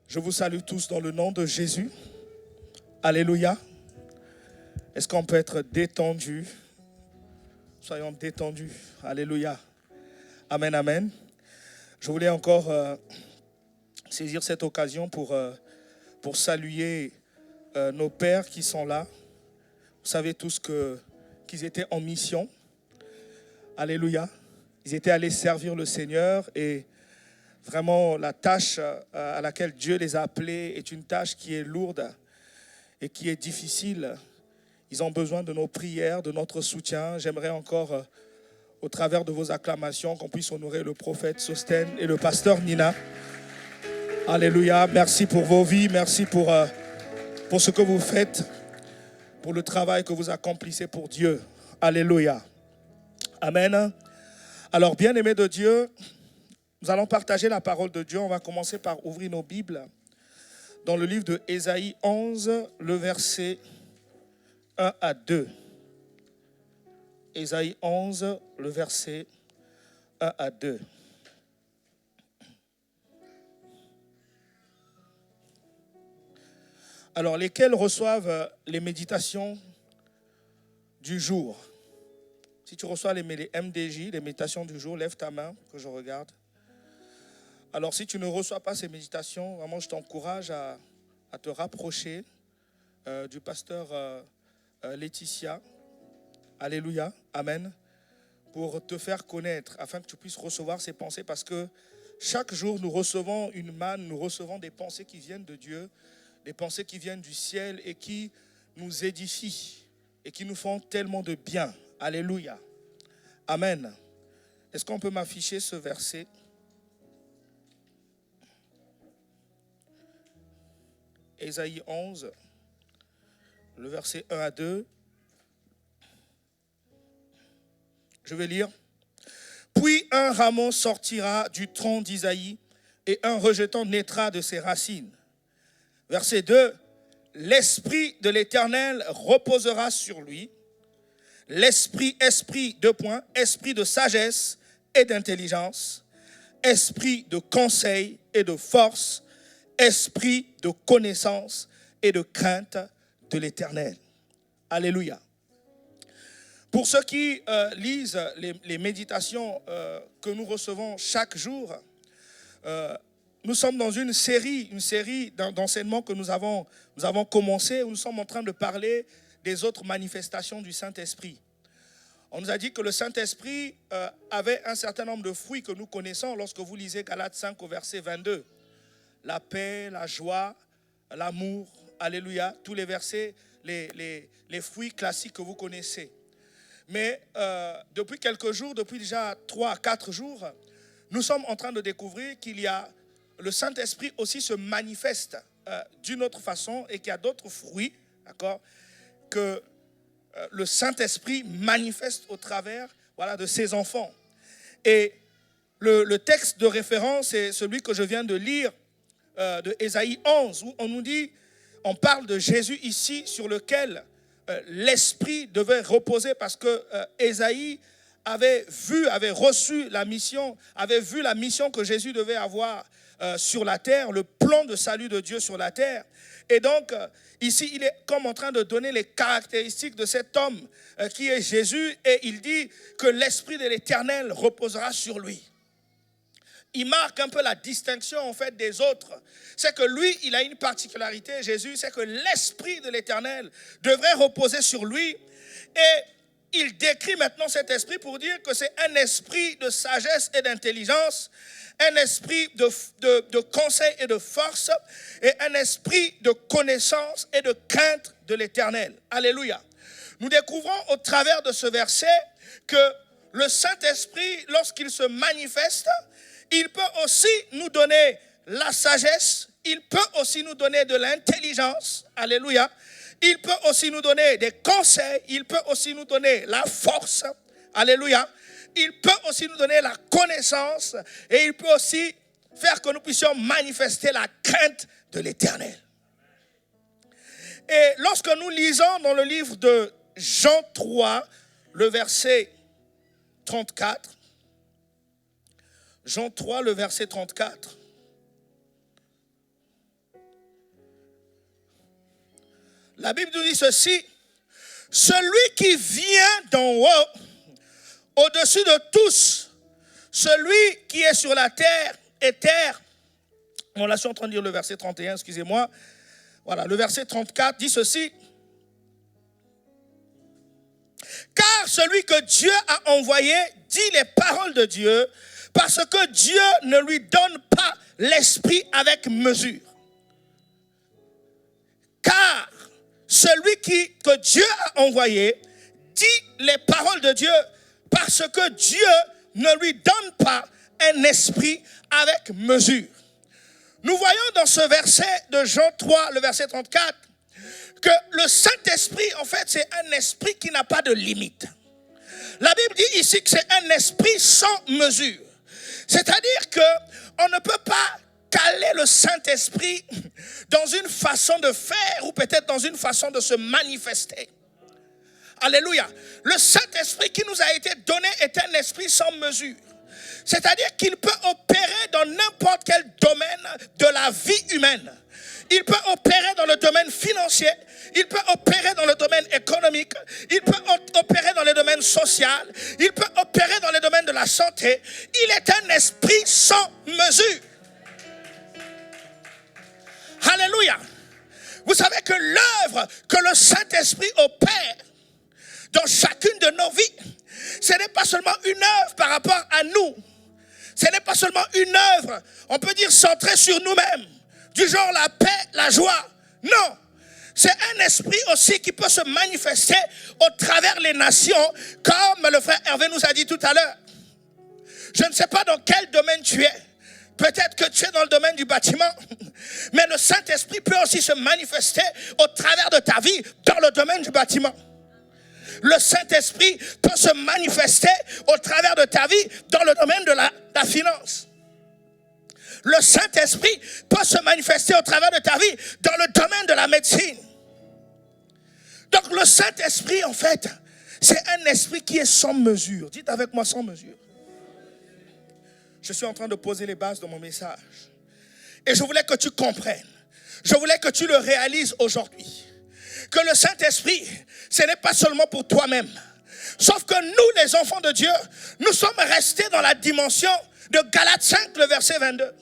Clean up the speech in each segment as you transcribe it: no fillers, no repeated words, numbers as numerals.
Je vous salue tous dans le nom de Jésus. Alléluia. Est-ce qu'on peut être détendu? Soyons détendus. Alléluia. Amen, amen. Je voulais encore saisir cette occasion pour saluer nos pères qui sont là. Vous savez tous qu'ils étaient en mission. Alléluia. Ils étaient allés servir le Seigneur et vraiment la tâche à laquelle Dieu les a appelés est une tâche qui est lourde et qui est difficile. Ils ont besoin de nos prières, de notre soutien. J'aimerais encore, au travers de vos acclamations, qu'on puisse honorer le prophète Sostène et le pasteur Nina. Alléluia. Merci pour vos vies. Merci pour ce que vous faites, pour le travail que vous accomplissez pour Dieu. Alléluia. Amen. Alors, bien-aimés de Dieu, nous allons partager la parole de Dieu. On va commencer par ouvrir nos Bibles dans le livre de Ésaïe 11, le verset 1 à 2. Ésaïe 11, le verset 1 à 2. Alors, lesquels reçoivent les méditations du jour? Si tu reçois les MDJ, les méditations du jour, lève ta main que je regarde. Alors, si tu ne reçois pas ces méditations, vraiment, je t'encourage à te rapprocher du pasteur Laetitia. Alléluia. Amen. Pour te faire connaître, afin que tu puisses recevoir ces pensées, parce que chaque jour, nous recevons une manne, nous recevons des pensées qui viennent de Dieu, des pensées qui viennent du ciel et qui nous édifient et qui nous font tellement de bien. Alléluia. Amen. Est-ce qu'on peut m'afficher ce verset? Ésaïe 11, le verset 1 à 2. Je vais lire. Puis un rameau sortira du tronc d'Isaïe et un rejeton naîtra de ses racines. Verset 2. L'Esprit de l'Éternel reposera sur lui. L'esprit, esprit de sagesse et d'intelligence, esprit de conseil et de force, esprit de connaissance et de crainte de l'Éternel. Alléluia. Pour ceux qui lisent les méditations que nous recevons chaque jour, nous sommes dans une série d'enseignements que nous avons commencé, où nous sommes en train de parler des autres manifestations du Saint-Esprit. On nous a dit que le Saint-Esprit avait un certain nombre de fruits que nous connaissons lorsque vous lisez Galates 5 au verset 22. La paix, la joie, l'amour, alléluia, tous les versets, les fruits classiques que vous connaissez. Mais depuis quelques jours, depuis déjà 3 à 4 jours, nous sommes en train de découvrir qu'il y a le Saint-Esprit aussi se manifeste d'une autre façon et qu'il y a d'autres fruits, d'accord, que le Saint-Esprit manifeste au travers de ses enfants. Et le texte de référence est celui que je viens de lire de Ésaïe 11, où on parle de Jésus ici, sur lequel l'Esprit devait reposer, parce que Ésaïe avait reçu la mission, avait vu la mission que Jésus devait avoir sur la terre, le plan de salut de Dieu sur la terre. Et donc, ici, il est comme en train de donner les caractéristiques de cet homme qui est Jésus, et il dit que l'Esprit de l'Éternel reposera sur lui. Il marque un peu la distinction en fait des autres. C'est que lui, il a une particularité, Jésus, c'est que l'Esprit de l'Éternel devrait reposer sur lui. Et il décrit maintenant cet esprit pour dire que c'est un esprit de sagesse et d'intelligence, un esprit de conseil et de force, et un esprit de connaissance et de crainte de l'Éternel. Alléluia. Nous découvrons au travers de ce verset que le Saint-Esprit, lorsqu'il se manifeste, il peut aussi nous donner la sagesse, il peut aussi nous donner de l'intelligence, alléluia. Il peut aussi nous donner des conseils, il peut aussi nous donner la force, alléluia. Il peut aussi nous donner la connaissance et il peut aussi faire que nous puissions manifester la crainte de l'Éternel. Et lorsque nous lisons dans le livre de Jean 3, le verset 34, Jean 3, le verset 34. La Bible nous dit ceci. Celui qui vient d'en haut, au-dessus de tous, celui qui est sur la terre et terre. Bon, là, je suis en train de lire le verset 31, excusez-moi. Voilà, le verset 34 dit ceci. Car celui que Dieu a envoyé dit les paroles de Dieu, parce que Dieu ne lui donne pas l'esprit avec mesure. Car celui que Dieu a envoyé dit les paroles de Dieu, parce que Dieu ne lui donne pas un esprit avec mesure. Nous voyons dans ce verset de Jean 3, le verset 34, que le Saint-Esprit, en fait, c'est un esprit qui n'a pas de limite. La Bible dit ici que c'est un esprit sans mesure. C'est-à-dire qu'on ne peut pas caler le Saint-Esprit dans une façon de faire ou peut-être dans une façon de se manifester. Alléluia. Le Saint-Esprit qui nous a été donné est un esprit sans mesure. C'est-à-dire qu'il peut opérer dans n'importe quel domaine de la vie humaine. Il peut opérer dans le domaine financier, il peut opérer dans le domaine économique, il peut opérer dans le domaine social, il peut opérer dans le domaine de la santé. Il est un esprit sans mesure. Alléluia. Vous savez que l'œuvre que le Saint-Esprit opère dans chacune de nos vies, ce n'est pas seulement une œuvre par rapport à nous. Ce n'est pas seulement une œuvre, on peut dire centrée sur nous-mêmes, du genre la paix, la joie. Non, c'est un esprit aussi qui peut se manifester au travers les nations, comme le frère Hervé nous a dit tout à l'heure. Je ne sais pas dans quel domaine tu es. Peut-être que tu es dans le domaine du bâtiment, mais le Saint-Esprit peut aussi se manifester au travers de ta vie dans le domaine du bâtiment. Le Saint-Esprit peut se manifester au travers de ta vie dans le domaine de la finance. Le Saint-Esprit peut se manifester au travers de ta vie dans le domaine de la médecine. Donc le Saint-Esprit, en fait, c'est un esprit qui est sans mesure. Dites avec moi, sans mesure. Je suis en train de poser les bases de mon message. Et je voulais que tu comprennes. Je voulais que tu le réalises aujourd'hui. Que le Saint-Esprit, ce n'est pas seulement pour toi-même. Sauf que nous, les enfants de Dieu, nous sommes restés dans la dimension de Galates 5, le verset 22.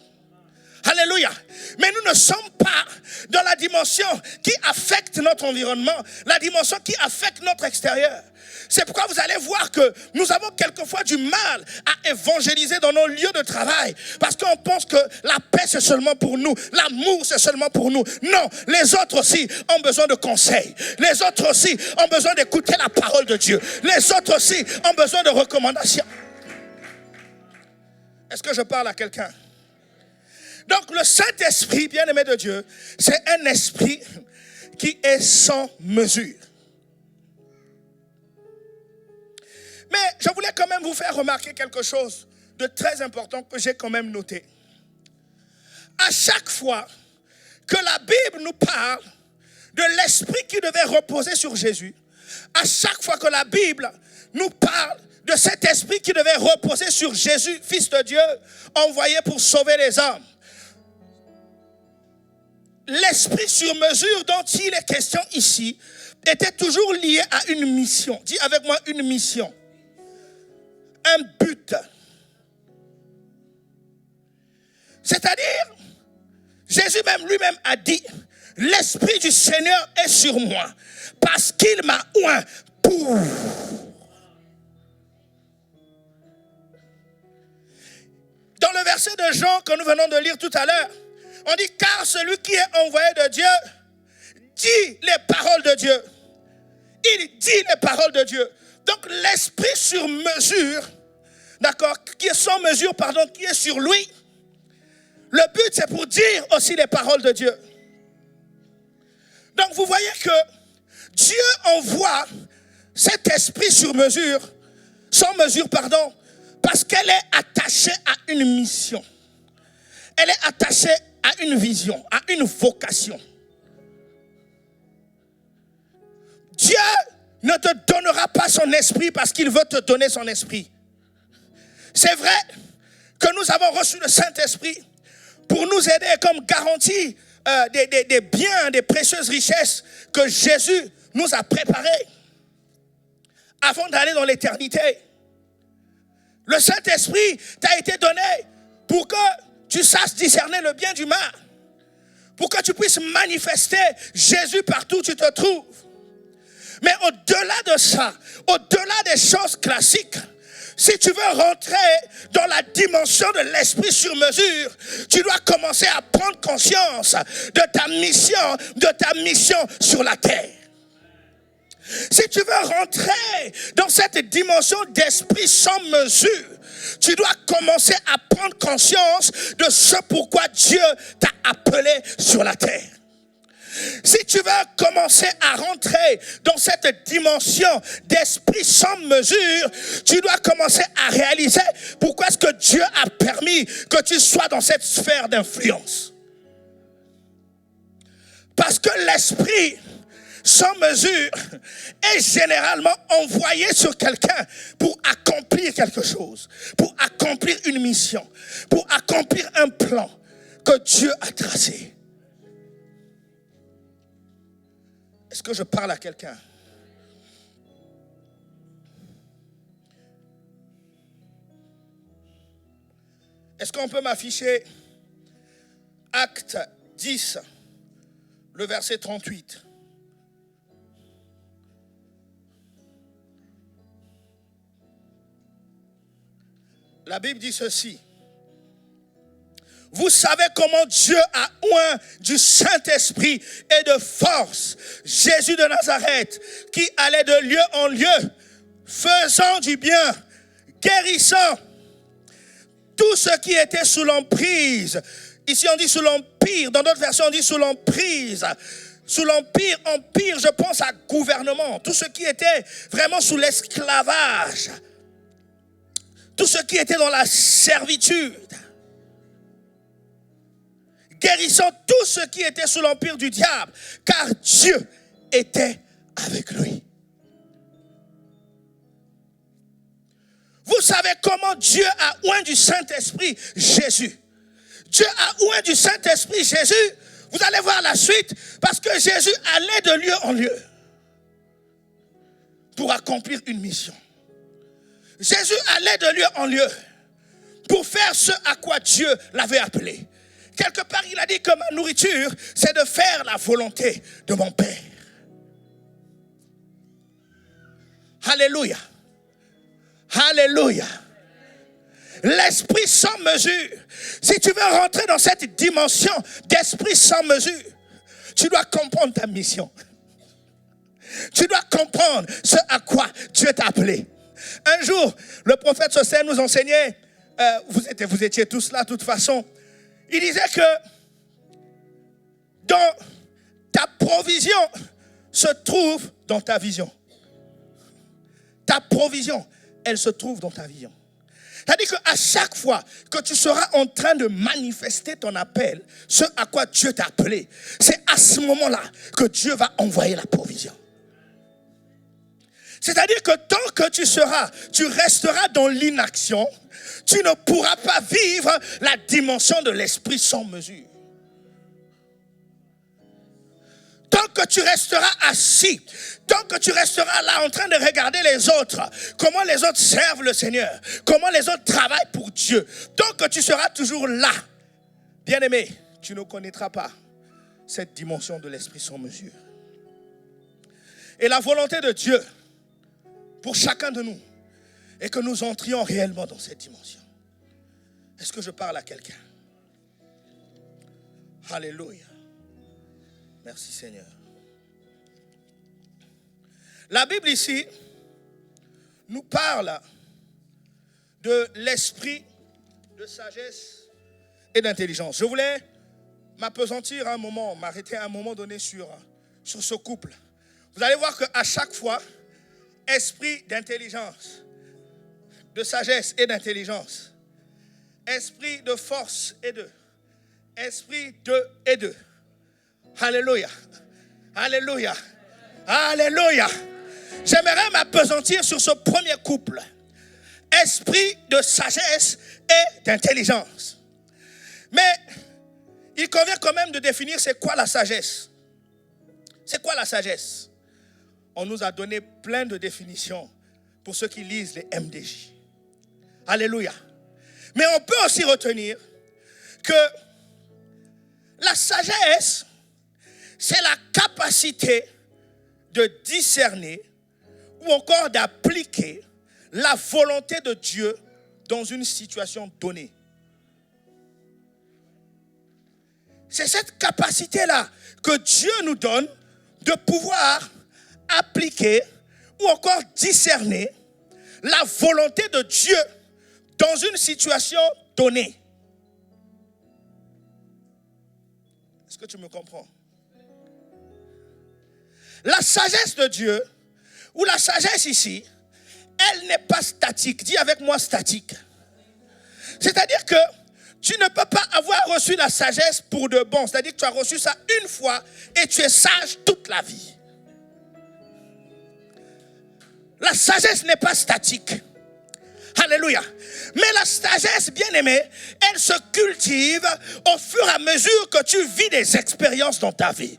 Alléluia. Mais nous ne sommes pas dans la dimension qui affecte notre environnement, la dimension qui affecte notre extérieur. C'est pourquoi vous allez voir que nous avons quelquefois du mal à évangéliser dans nos lieux de travail. Parce qu'on pense que la paix c'est seulement pour nous, l'amour c'est seulement pour nous. Non, les autres aussi ont besoin de conseils. Les autres aussi ont besoin d'écouter la parole de Dieu. Les autres aussi ont besoin de recommandations. Est-ce que je parle à quelqu'un? Donc le Saint-Esprit, bien-aimé de Dieu, c'est un esprit qui est sans mesure. Mais je voulais quand même vous faire remarquer quelque chose de très important que j'ai quand même noté. À chaque fois que la Bible nous parle de l'esprit qui devait reposer sur Jésus, à chaque fois que la Bible nous parle de cet esprit qui devait reposer sur Jésus, Fils de Dieu, envoyé pour sauver les hommes, l'esprit sur mesure dont il est question ici était toujours lié à une mission. Dis avec moi, une mission. Un but. C'est-à-dire, Jésus même lui-même a dit, l'Esprit du Seigneur est sur moi parce qu'il m'a oint pour. Dans le verset de Jean que nous venons de lire tout à l'heure, on dit, car celui qui est envoyé de Dieu dit les paroles de Dieu. Il dit les paroles de Dieu. Donc l'esprit sur mesure, d'accord, qui est sans mesure, pardon, qui est sur lui, le but c'est pour dire aussi les paroles de Dieu. Donc vous voyez que Dieu envoie cet esprit sur mesure, sans mesure, pardon, parce qu'elle est attachée à une mission. Elle est attachée à une vision, à une vocation. Dieu ne te donnera pas son esprit parce qu'il veut te donner son esprit. C'est vrai que nous avons reçu le Saint-Esprit pour nous aider comme garantie des biens, des précieuses richesses que Jésus nous a préparées avant d'aller dans l'éternité. Le Saint-Esprit t'a été donné pour que tu saches discerner le bien du mal, pour que tu puisses manifester Jésus partout où tu te trouves. Mais au-delà de ça, au-delà des choses classiques, si tu veux rentrer dans la dimension de l'esprit sur mesure, tu dois commencer à prendre conscience de ta mission sur la terre. Si tu veux rentrer dans cette dimension d'esprit sans mesure, tu dois commencer à prendre conscience de ce pourquoi Dieu t'a appelé sur la terre. Si tu veux commencer à rentrer dans cette dimension d'esprit sans mesure, tu dois commencer à réaliser pourquoi est-ce que Dieu a permis que tu sois dans cette sphère d'influence. Parce que l'esprit sans mesure est généralement envoyé sur quelqu'un pour accomplir quelque chose, pour accomplir une mission, pour accomplir un plan que Dieu a tracé. Est-ce que je parle à quelqu'un? Est-ce qu'on peut m'afficher Acte 10, le verset 38? La Bible dit ceci. Vous savez comment Dieu a oint du Saint-Esprit et de force Jésus de Nazareth, qui allait de lieu en lieu, faisant du bien, guérissant tous ceux qui étaient sous l'emprise. Ici on dit sous l'empire, dans d'autres versions on dit sous l'emprise. Sous l'empire, empire, je pense à gouvernement. Tous ceux qui étaient vraiment sous l'esclavage. Tous ceux qui étaient dans la servitude. Guérissant tous ceux qui étaient sous l'empire du diable, car Dieu était avec lui. Vous savez comment Dieu a oint du Saint-Esprit Jésus. Dieu a oint du Saint-Esprit Jésus. Vous allez voir la suite, parce que Jésus allait de lieu en lieu pour accomplir une mission. Jésus allait de lieu en lieu pour faire ce à quoi Dieu l'avait appelé. Quelque part, il a dit que ma nourriture, c'est de faire la volonté de mon Père. Alléluia. Alléluia. L'esprit sans mesure. Si tu veux rentrer dans cette dimension d'esprit sans mesure, tu dois comprendre ta mission. Tu dois comprendre ce à quoi Dieu t'a appelé. Un jour, le prophète Sosthène nous enseignait, vous étiez tous là de toute façon, il disait que dans ta provision se trouve dans ta vision. Ta provision, elle se trouve dans ta vision. C'est-à-dire qu'à chaque fois que tu seras en train de manifester ton appel, ce à quoi Dieu t'a appelé, c'est à ce moment-là que Dieu va envoyer la provision. C'est-à-dire que tant que tu resteras dans l'inaction, tu ne pourras pas vivre la dimension de l'esprit sans mesure. Tant que tu resteras assis, tant que tu resteras là en train de regarder les autres, comment les autres servent le Seigneur, comment les autres travaillent pour Dieu, tant que tu seras toujours là, bien-aimé, tu ne connaîtras pas cette dimension de l'esprit sans mesure. Et la volonté de Dieu pour chacun de nous est que nous entrions réellement dans cette dimension. Est-ce que je parle à quelqu'un? Alléluia. Merci Seigneur. La Bible ici nous parle de l'esprit de sagesse et d'intelligence. Je voulais m'appesantir un moment, m'arrêter à un moment donné sur ce couple. Vous allez voir qu'à chaque fois, esprit d'intelligence, de sagesse et d'intelligence, esprit de force et de, esprit de et de. Alléluia. Alléluia. Alléluia. J'aimerais m'appesantir sur ce premier couple. Esprit de sagesse et d'intelligence. Mais il convient quand même de définir c'est quoi la sagesse. C'est quoi la sagesse? On nous a donné plein de définitions pour ceux qui lisent les MDJ. Alléluia. Mais on peut aussi retenir que la sagesse, c'est la capacité de discerner ou encore d'appliquer la volonté de Dieu dans une situation donnée. C'est cette capacité-là que Dieu nous donne de pouvoir appliquer ou encore discerner la volonté de Dieu dans une situation donnée. Est-ce que tu me comprends? La sagesse de Dieu, ou la sagesse ici, elle n'est pas statique. Dis avec moi statique. C'est-à-dire que tu ne peux pas avoir reçu la sagesse pour de bon. C'est-à-dire que tu as reçu ça une fois et tu es sage toute la vie. La sagesse n'est pas statique. Alléluia. Mais la sagesse, bien-aimée, elle se cultive au fur et à mesure que tu vis des expériences dans ta vie.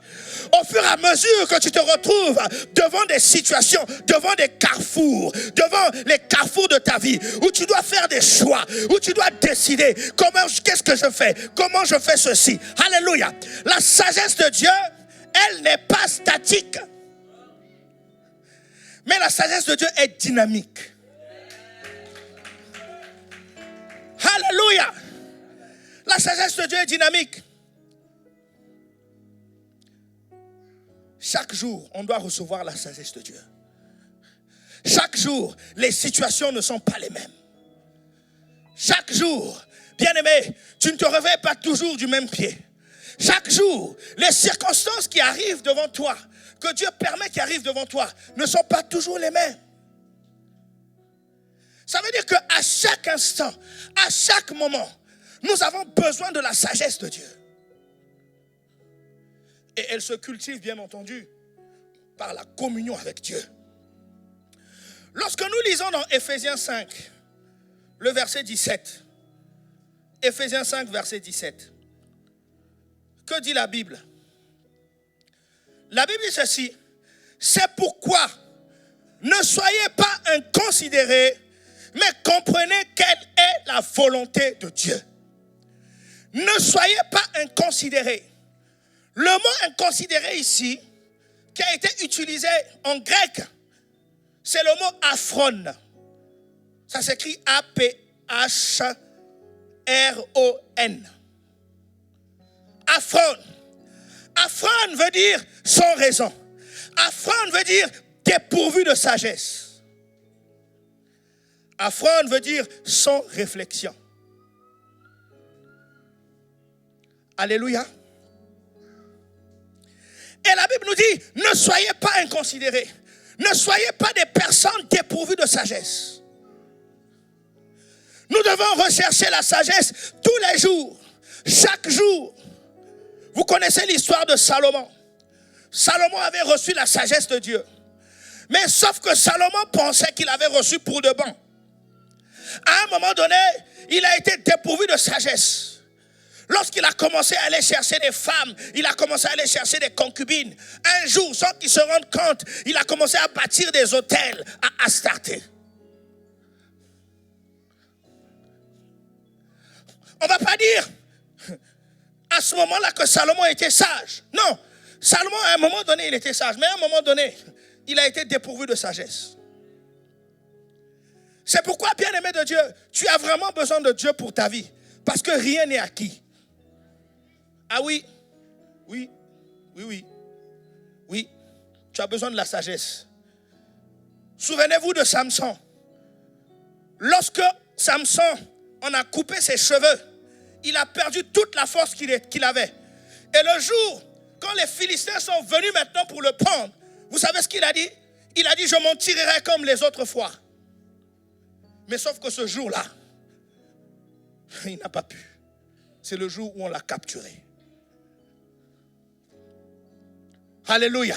Au fur et à mesure que tu te retrouves devant des situations, devant des carrefours, devant les carrefours de ta vie, où tu dois faire des choix, où tu dois décider qu'est-ce que je fais, comment je fais ceci. Alléluia. La sagesse de Dieu, elle n'est pas statique. Mais la sagesse de Dieu est dynamique. Alléluia. La sagesse de Dieu est dynamique. Chaque jour, on doit recevoir la sagesse de Dieu. Chaque jour, les situations ne sont pas les mêmes. Chaque jour, bien-aimé, tu ne te réveilles pas toujours du même pied. Chaque jour, les circonstances qui arrivent devant toi, que Dieu permet qui arrivent devant toi, ne sont pas toujours les mêmes. Ça veut dire qu'à chaque instant, à chaque moment, nous avons besoin de la sagesse de Dieu. Et elle se cultive, bien entendu, par la communion avec Dieu. Lorsque nous lisons dans Éphésiens 5, le verset 17, Éphésiens 5, verset 17, que dit la Bible? La Bible dit ceci: c'est pourquoi ne soyez pas inconsidérés, mais comprenez quelle est la volonté de Dieu. Ne soyez pas inconsidérés. Le mot inconsidéré ici, qui a été utilisé en grec, c'est le mot aphron. Ça s'écrit A-P-H-R-O-N. Aphron. Aphron veut dire sans raison. Aphron veut dire dépourvu de sagesse. Aphron veut dire sans réflexion. Alléluia. Et la Bible nous dit, ne soyez pas inconsidérés. Ne soyez pas des personnes dépourvues de sagesse. Nous devons rechercher la sagesse tous les jours, chaque jour. Vous connaissez l'histoire de Salomon. Salomon avait reçu la sagesse de Dieu. Mais sauf que Salomon pensait qu'il avait reçu pour de bon. À un moment donné, il a été dépourvu de sagesse. Lorsqu'il a commencé à aller chercher des femmes, il a commencé à aller chercher des concubines. Un jour, sans qu'il se rende compte, il a commencé à bâtir des hôtels à Astarté. On ne va pas dire à ce moment-là que Salomon était sage. Non, Salomon à un moment donné, il était sage. Mais à un moment donné, il a été dépourvu de sagesse. C'est pourquoi, bien-aimé de Dieu, tu as vraiment besoin de Dieu pour ta vie. Parce que rien n'est acquis. Ah oui, oui, oui, oui, oui, tu as besoin de la sagesse. Souvenez-vous de Samson. Lorsque Samson en a coupé ses cheveux, il a perdu toute la force qu'il avait. Et le jour, quand les Philistins sont venus maintenant pour le prendre, vous savez ce qu'il a dit? Il a dit, je m'en tirerai comme les autres fois. Mais sauf que ce jour-là, il n'a pas pu. C'est le jour où on l'a capturé. Alléluia.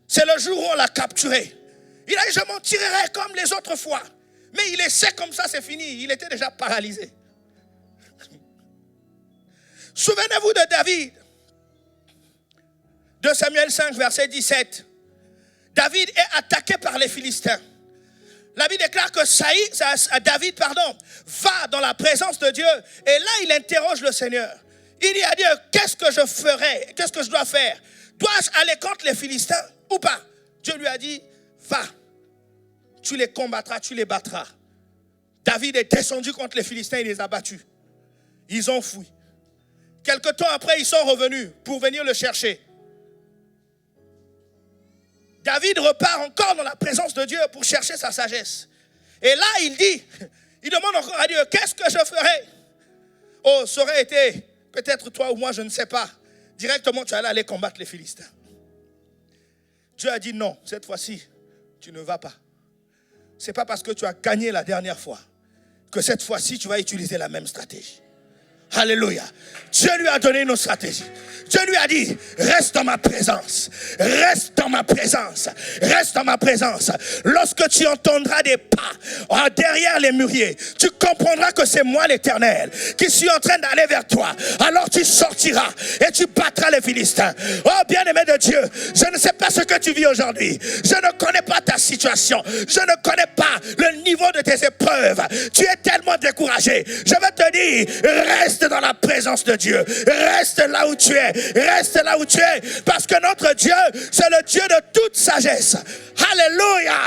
C'est le jour où on l'a capturé. Il a dit, je m'en tirerai comme les autres fois. Mais il est sec comme ça, c'est fini. Il était déjà paralysé. Souvenez-vous de David. De Samuel 5, verset 17. David est attaqué par les Philistins. La Bible déclare que David va dans la présence de Dieu. Et là, il interroge le Seigneur. Il dit à Dieu, qu'est-ce que je ferai? Qu'est-ce que je dois faire? Dois-je aller contre les Philistins ou pas? Dieu lui a dit, va. Tu les combattras, tu les battras. David est descendu contre les Philistins, il les a battus. Ils ont fui. Quelque temps après, ils sont revenus pour venir le chercher. David repart encore dans la présence de Dieu pour chercher sa sagesse. Et là, il demande encore à Dieu, qu'est-ce que je ferai? Oh, ça aurait été, peut-être toi ou moi, je ne sais pas. Directement, tu allais aller combattre les Philistins. Dieu a dit non, cette fois-ci, tu ne vas pas. Ce n'est pas parce que tu as gagné la dernière fois que cette fois-ci, tu vas utiliser la même stratégie. Alléluia. Dieu lui a donné une stratégie. Dieu lui a dit, reste dans ma présence. Reste dans ma présence. Reste dans ma présence. Lorsque tu entendras des pas derrière les mûriers, tu comprendras que c'est moi l'Éternel qui suis en train d'aller vers toi. Alors tu sortiras et tu battras les Philistins. Oh bien-aimé de Dieu, je ne sais pas ce que tu vis aujourd'hui. Je ne connais pas ta situation. Je ne connais pas le niveau de tes épreuves. Tu es tellement découragé. Je vais te dire, reste dans la présence de Dieu. Reste là où tu es. Reste là où tu es. Parce que notre Dieu, c'est le Dieu de toute sagesse. Alléluia.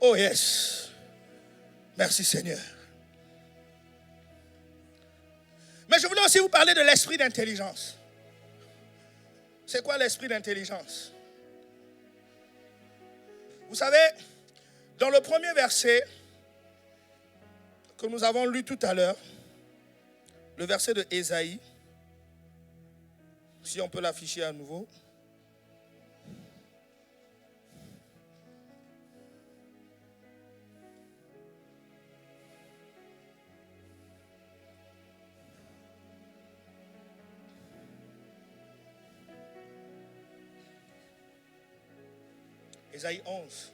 Oh yes. Merci Seigneur. Mais je voulais aussi vous parler de l'esprit d'intelligence. C'est quoi l'esprit d'intelligence? Vous savez, dans le premier verset que nous avons lu tout à l'heure, le verset de Ésaïe, si on peut l'afficher à nouveau. Ésaïe 11.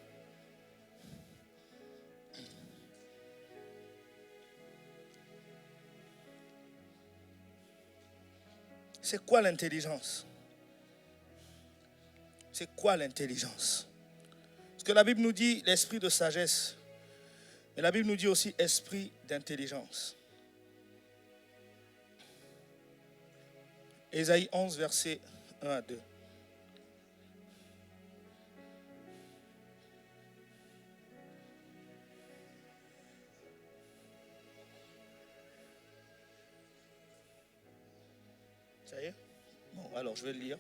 C'est quoi l'intelligence? C'est quoi l'intelligence? Parce que la Bible nous dit l'esprit de sagesse, mais la Bible nous dit aussi esprit d'intelligence. Ésaïe 11, versets 1 à 2. Ça y est? Bon, alors je vais le lire.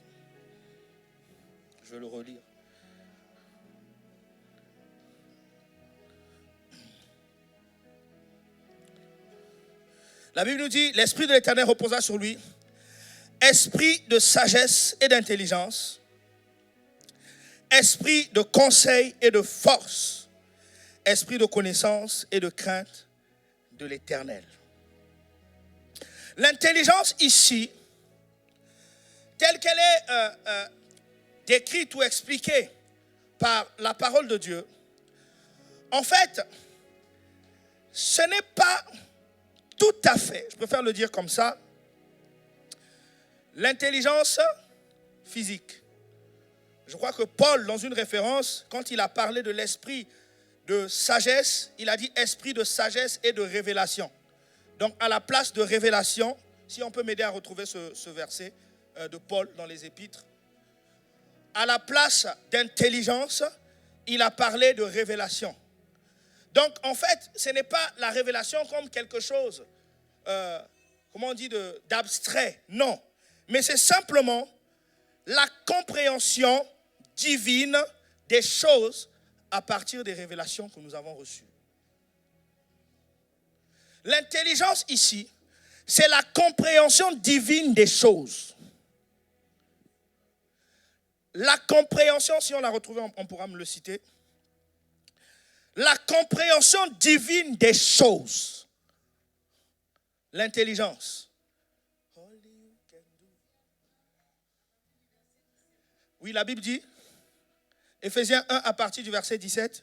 Je vais le relire. La Bible nous dit, l'Esprit de l'Éternel reposa sur lui, esprit de sagesse et d'intelligence, esprit de conseil et de force, esprit de connaissance et de crainte de l'Éternel. L'intelligence ici, telle qu'elle est décrite ou expliquée par la parole de Dieu, en fait, ce n'est pas tout à fait, je préfère le dire comme ça, l'intelligence physique. Je crois que Paul, dans une référence, quand il a parlé de l'esprit de sagesse, il a dit esprit de sagesse et de révélation. Donc à la place de révélation, si on peut m'aider à retrouver ce verset de Paul dans les Épîtres, à la place d'intelligence, il a parlé de révélation. Donc en fait, ce n'est pas la révélation comme quelque chose, comment on dit, d'abstrait, non. Mais c'est simplement la compréhension divine des choses à partir des révélations que nous avons reçues. L'intelligence ici, c'est la compréhension divine des choses. La compréhension, si on l'a retrouvé, on pourra me le citer. La compréhension divine des choses. L'intelligence. Oui, la Bible dit, Éphésiens 1 à partir du verset 17.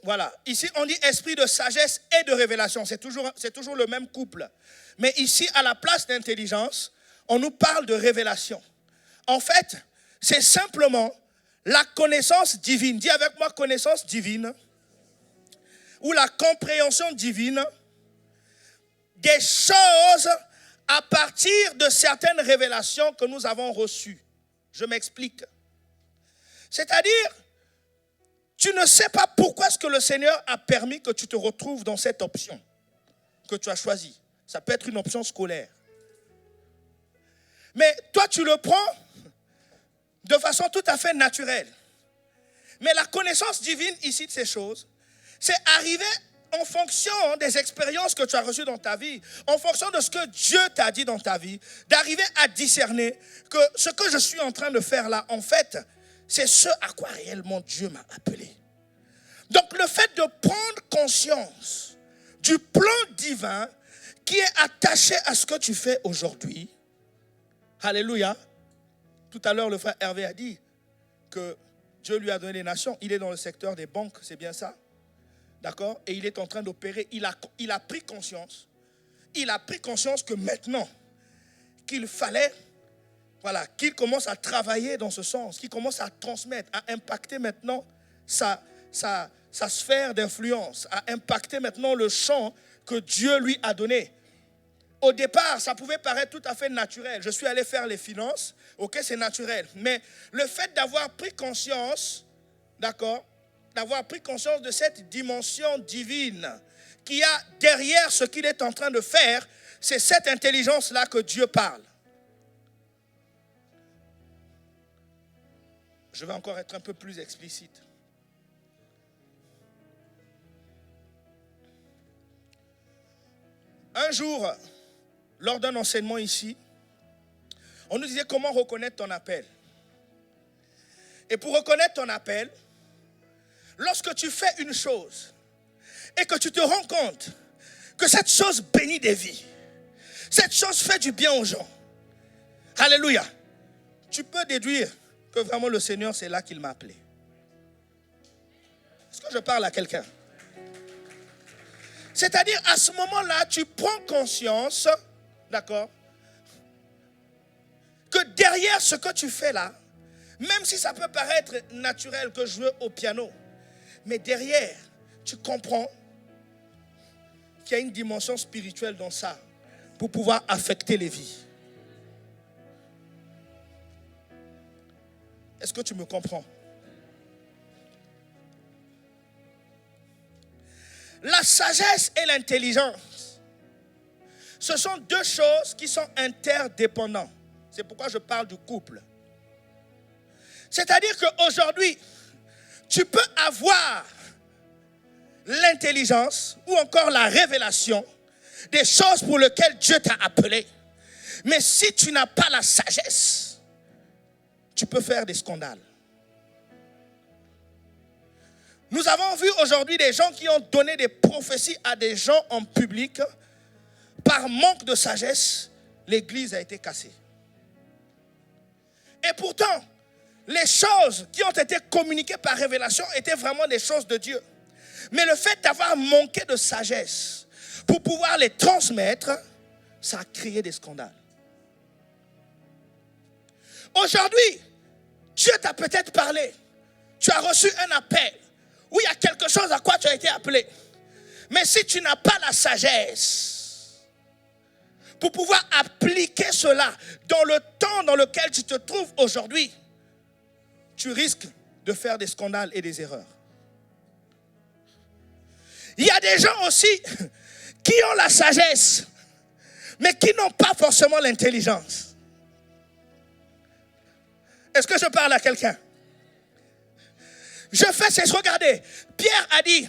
voilà, ici on dit esprit de sagesse et de révélation. C'est toujours le même couple. Mais ici, à la place d'intelligence, on nous parle de révélation. En fait, c'est simplement la connaissance divine. Dis avec moi, connaissance divine. Ou la compréhension divine des choses à partir de certaines révélations que nous avons reçues. Je m'explique. C'est-à-dire, tu ne sais pas pourquoi est-ce que le Seigneur a permis que tu te retrouves dans cette option que tu as choisie. Ça peut être une option scolaire. Mais toi, tu le prends de façon tout à fait naturelle. Mais la connaissance divine ici de ces choses, c'est arriver en fonction des expériences que tu as reçues dans ta vie, en fonction de ce que Dieu t'a dit dans ta vie, d'arriver à discerner que ce que je suis en train de faire là, en fait, c'est ce à quoi réellement Dieu m'a appelé. Donc le fait de prendre conscience du plan divin qui est attaché à ce que tu fais aujourd'hui, alléluia. Tout à l'heure, le frère Hervé a dit que Dieu lui a donné les nations. Il est dans le secteur des banques, c'est bien ça? D'accord? Et il est en train d'opérer. Il a pris conscience. Il a pris conscience que maintenant, qu'il fallait, voilà, qu'il commence à travailler dans ce sens, qu'il commence à transmettre, à impacter maintenant sa sphère d'influence, à impacter maintenant le champ que Dieu lui a donné. Au départ, ça pouvait paraître tout à fait naturel. Je suis allé faire les finances, ok, c'est naturel. Mais le fait d'avoir pris conscience, d'accord, d'avoir pris conscience de cette dimension divine qu'il y a derrière ce qu'il est en train de faire, c'est cette intelligence-là que Dieu parle. Je vais encore être un peu plus explicite. Un jour, lors d'un enseignement ici, on nous disait comment reconnaître ton appel. Et pour reconnaître ton appel, lorsque tu fais une chose et que tu te rends compte que cette chose bénit des vies, cette chose fait du bien aux gens, alléluia, tu peux déduire que vraiment le Seigneur, c'est là qu'il m'a appelé. Est-ce que je parle à quelqu'un? C'est-à-dire, à ce moment-là, tu prends conscience, d'accord, que derrière ce que tu fais là, même si ça peut paraître naturel que jouer au piano, mais derrière, tu comprends qu'il y a une dimension spirituelle dans ça pour pouvoir affecter les vies. Est-ce que tu me comprends? La sagesse et l'intelligence, ce sont deux choses qui sont interdépendantes. C'est pourquoi je parle du couple. C'est-à-dire qu'aujourd'hui, tu peux avoir l'intelligence ou encore la révélation des choses pour lesquelles Dieu t'a appelé. Mais si tu n'as pas la sagesse, tu peux faire des scandales. Nous avons vu aujourd'hui des gens qui ont donné des prophéties à des gens en public. Par manque de sagesse, l'église a été cassée. Et pourtant, les choses qui ont été communiquées par révélation étaient vraiment des choses de Dieu. Mais le fait d'avoir manqué de sagesse pour pouvoir les transmettre, ça a créé des scandales. Aujourd'hui, Dieu t'a peut-être parlé. Tu as reçu un appel où il y a quelque chose à quoi tu as été appelé. Mais si tu n'as pas la sagesse pour pouvoir appliquer cela dans le temps dans lequel tu te trouves aujourd'hui, tu risques de faire des scandales et des erreurs. Il y a des gens aussi qui ont la sagesse, mais qui n'ont pas forcément l'intelligence. Est-ce que je parle à quelqu'un? Je fais cesse, regardez, Pierre a dit,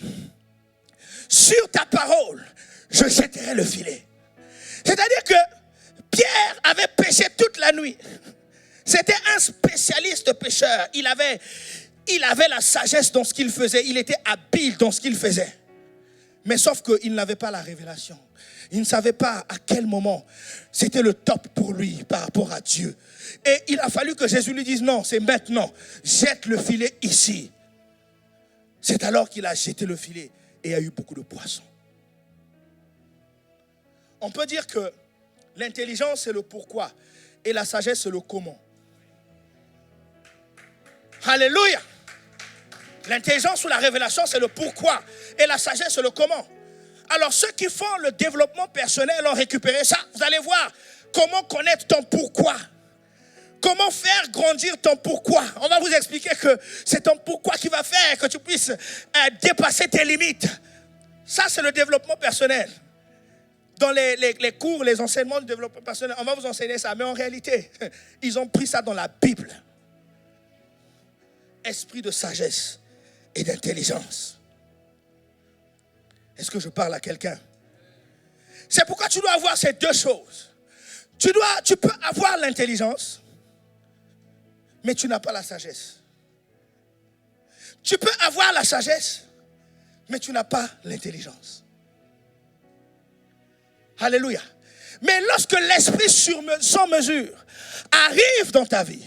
sur ta parole, je jetterai le filet. C'est-à-dire que Pierre avait pêché toute la nuit. C'était un spécialiste pêcheur. Il avait la sagesse dans ce qu'il faisait. Il était habile dans ce qu'il faisait. Mais sauf qu'il n'avait pas la révélation. Il ne savait pas à quel moment c'était le top pour lui par rapport à Dieu. Et il a fallu que Jésus lui dise, non, c'est maintenant. Jette le filet ici. C'est alors qu'il a jeté le filet et il y a eu beaucoup de poissons. On peut dire que l'intelligence, c'est le pourquoi et la sagesse, c'est le comment. Alléluia. L'intelligence ou la révélation, c'est le pourquoi et la sagesse, c'est le comment. Alors, ceux qui font le développement personnel ont récupéré ça. Vous allez voir comment connaître ton pourquoi. Comment faire grandir ton pourquoi. On va vous expliquer que c'est ton pourquoi qui va faire que tu puisses dépasser tes limites. Ça, c'est le développement personnel. Dans les cours, les enseignements du développement personnel, on va vous enseigner ça. Mais en réalité, ils ont pris ça dans la Bible. Esprit de sagesse et d'intelligence. Est-ce que je parle à quelqu'un? C'est pourquoi tu dois avoir ces deux choses. Tu peux avoir l'intelligence, mais tu n'as pas la sagesse. Tu peux avoir la sagesse, mais tu n'as pas l'intelligence. Alléluia. Mais lorsque l'esprit sans mesure arrive dans ta vie,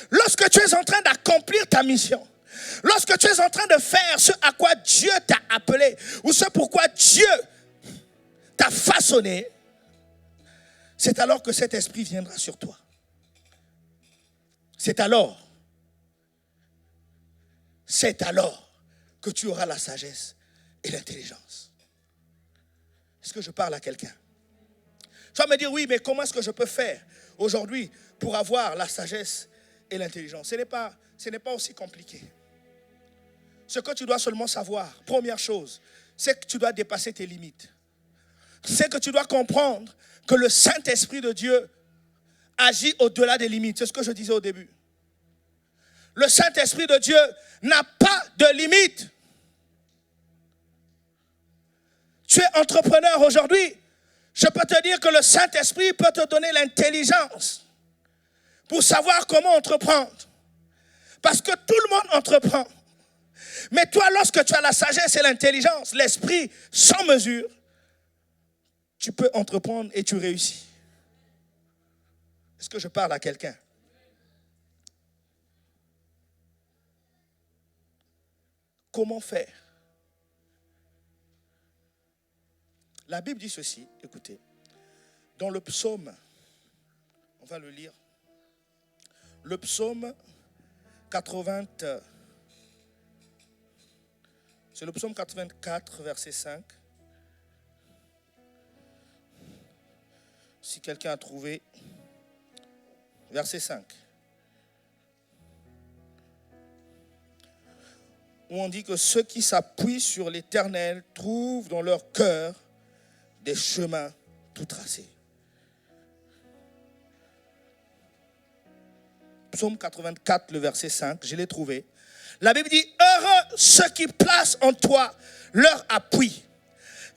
lorsque tu es en train d'accomplir ta mission, lorsque tu es en train de faire ce à quoi Dieu t'a appelé, ou ce pourquoi Dieu t'a façonné, c'est alors que cet esprit viendra sur toi. C'est alors que tu auras la sagesse et l'intelligence. Est-ce que je parle à quelqu'un? Tu vas me dire, oui, mais comment est-ce que je peux faire aujourd'hui pour avoir la sagesse et l'intelligence? Ce n'est pas aussi compliqué. Ce que tu dois seulement savoir, première chose, c'est que tu dois dépasser tes limites. C'est que tu dois comprendre que le Saint-Esprit de Dieu agit au-delà des limites. C'est ce que je disais au début. Le Saint-Esprit de Dieu n'a pas de limite. Tu es entrepreneur aujourd'hui. Je peux te dire que le Saint-Esprit peut te donner l'intelligence pour savoir comment entreprendre. Parce que tout le monde entreprend. Mais toi, lorsque tu as la sagesse et l'intelligence, l'esprit sans mesure, tu peux entreprendre et tu réussis. Est-ce que je parle à quelqu'un? Comment faire? La Bible dit ceci, écoutez. Dans le psaume, on va le lire. Le psaume 80, c'est le psaume 84, verset 5. Si quelqu'un a trouvé, verset 5. Où on dit que ceux qui s'appuient sur l'Éternel trouvent dans leur cœur des chemins tout tracés. Psaume 84, le verset 5, je l'ai trouvé. La Bible dit, heureux ceux qui placent en toi leur appui,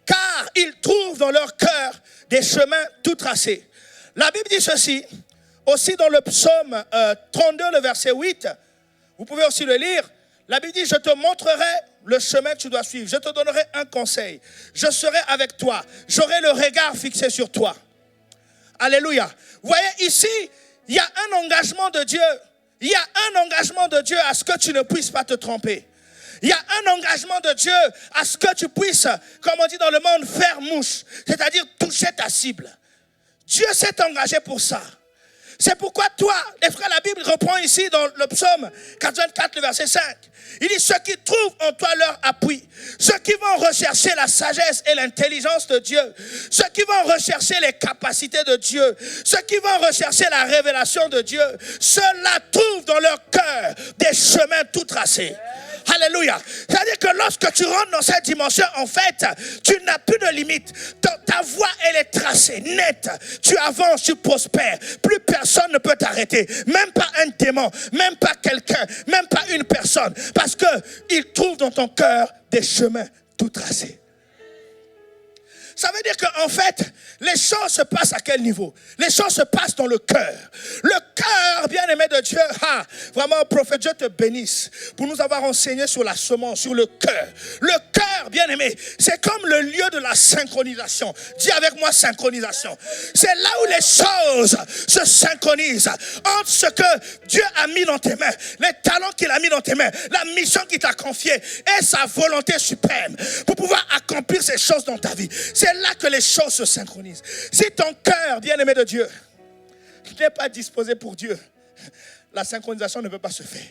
car ils trouvent dans leur cœur des chemins tout tracés. La Bible dit ceci, aussi dans le psaume 32, le verset 8, vous pouvez aussi le lire. La Bible dit, je te montrerai le chemin que tu dois suivre. Je te donnerai un conseil. Je serai avec toi. J'aurai le regard fixé sur toi. Alléluia. Vous voyez, ici, il y a un engagement de Dieu. Il y a un engagement de Dieu à ce que tu ne puisses pas te tromper. Il y a un engagement de Dieu à ce que tu puisses, comme on dit dans le monde, faire mouche. C'est-à-dire toucher ta cible. Dieu s'est engagé pour ça. C'est pourquoi toi, les frères, la Bible reprend ici dans le psaume 84, le verset 5. Il dit, ceux qui trouvent en toi leur appui, ceux qui vont rechercher la sagesse et l'intelligence de Dieu, ceux qui vont rechercher les capacités de Dieu, ceux qui vont rechercher la révélation de Dieu, ceux-là trouvent dans leur cœur des chemins tout tracés. Alléluia. C'est-à-dire que lorsque tu rentres dans cette dimension, en fait, tu n'as plus de limite. Ta voie, elle est tracée, nette. Tu avances, tu prospères. Plus personne ne peut t'arrêter. Même pas un démon, même pas quelqu'un, même pas une personne. Parce qu'il trouve dans ton cœur des chemins tout tracés. Ça veut dire qu'en fait, les choses se passent à quel niveau? Les choses se passent dans le cœur. Le cœur, bien-aimé de Dieu, vraiment, prophète, Dieu te bénisse pour nous avoir enseigné sur la semence, sur le cœur. Le cœur, bien-aimé, c'est comme le lieu de la synchronisation. Dis avec moi synchronisation. C'est là où les choses se synchronisent entre ce que Dieu a mis dans tes mains, les talents qu'il a mis dans tes mains, la mission qu'il t'a confiée et sa volonté suprême pour pouvoir accomplir ces choses dans ta vie. C'est là que les choses se synchronisent. Si ton cœur, bien-aimé de Dieu, n'est pas disposé pour Dieu, la synchronisation ne peut pas se faire.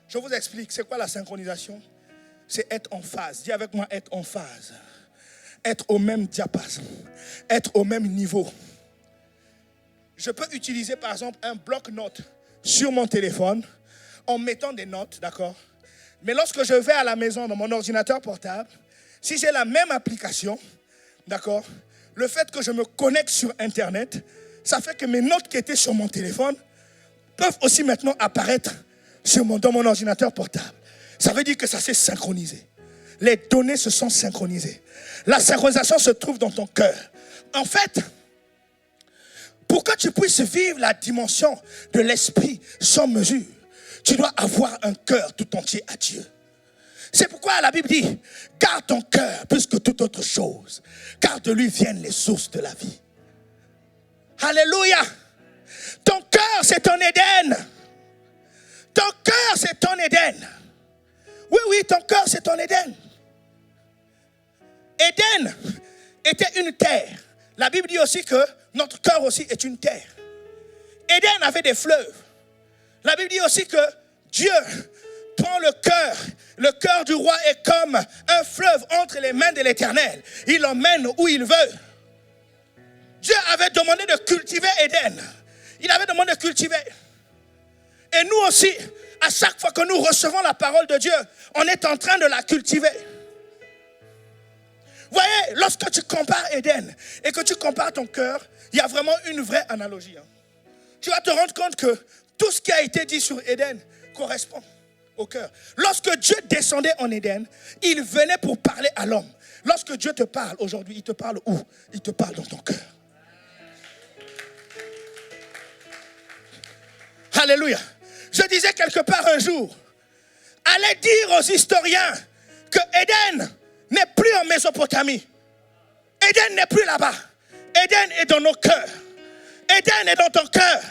Je vous explique, c'est quoi la synchronisation? C'est être en phase. Dis avec moi, être en phase. Être au même diapason. Être au même niveau. Je peux utiliser par exemple un bloc-notes sur mon téléphone en mettant des notes, d'accord? Mais lorsque je vais à la maison dans mon ordinateur portable, si j'ai la même application, d'accord, le fait que je me connecte sur Internet, ça fait que mes notes qui étaient sur mon téléphone peuvent aussi maintenant apparaître dans mon ordinateur portable. Ça veut dire que ça s'est synchronisé. Les données se sont synchronisées. La synchronisation se trouve dans ton cœur. En fait, pour que tu puisses vivre la dimension de l'esprit sans mesure, tu dois avoir un cœur tout entier à Dieu. C'est pourquoi la Bible dit, garde ton cœur plus que toute autre chose, car de lui viennent les sources de la vie. Alléluia. Ton cœur, c'est ton Éden. Ton cœur, c'est ton Éden. Oui, ton cœur, c'est ton Éden. Éden était une terre. La Bible dit aussi que notre cœur aussi est une terre. Éden avait des fleuves. La Bible dit aussi que Dieu prend le cœur. Le cœur du roi est comme un fleuve entre les mains de l'Éternel. Il l'emmène où il veut. Dieu avait demandé de cultiver Éden. Il avait demandé de cultiver. Et nous aussi, à chaque fois que nous recevons la parole de Dieu, on est en train de la cultiver. Vous voyez, lorsque tu compares Éden et que tu compares ton cœur, il y a vraiment une vraie analogie. Tu vas te rendre compte que tout ce qui a été dit sur Éden correspond au cœur. Lorsque Dieu descendait en Éden, il venait pour parler à l'homme. Lorsque Dieu te parle aujourd'hui, il te parle où? Il te parle dans ton cœur. Alléluia. Je disais quelque part un jour, allez dire aux historiens que Éden n'est plus en Mésopotamie. Éden n'est plus là-bas. Éden est dans nos cœurs. Éden est dans ton cœur.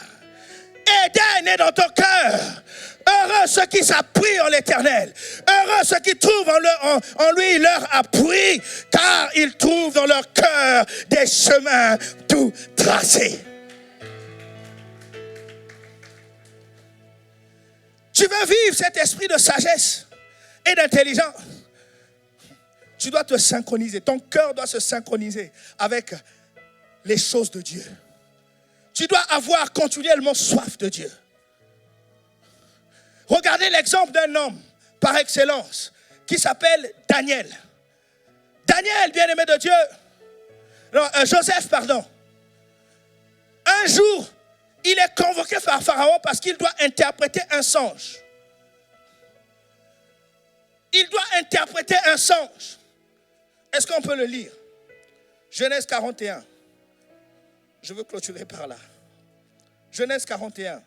Éden est dans ton cœur. Heureux ceux qui s'appuient en l'Éternel. Heureux ceux qui trouvent en lui leur appui, car ils trouvent dans leur cœur des chemins tout tracés. Tu veux vivre cet esprit de sagesse et d'intelligence. Tu dois te synchroniser. Ton cœur doit se synchroniser avec les choses de Dieu. Tu dois avoir continuellement soif de Dieu. Regardez l'exemple d'un homme par excellence qui s'appelle Daniel. Daniel, bien-aimé de Dieu. Non, Joseph, pardon. Un jour, il est convoqué par Pharaon parce qu'il doit interpréter un songe. Il doit interpréter un songe. Est-ce qu'on peut le lire? Genèse 41. Je veux clôturer par là. Genèse 41.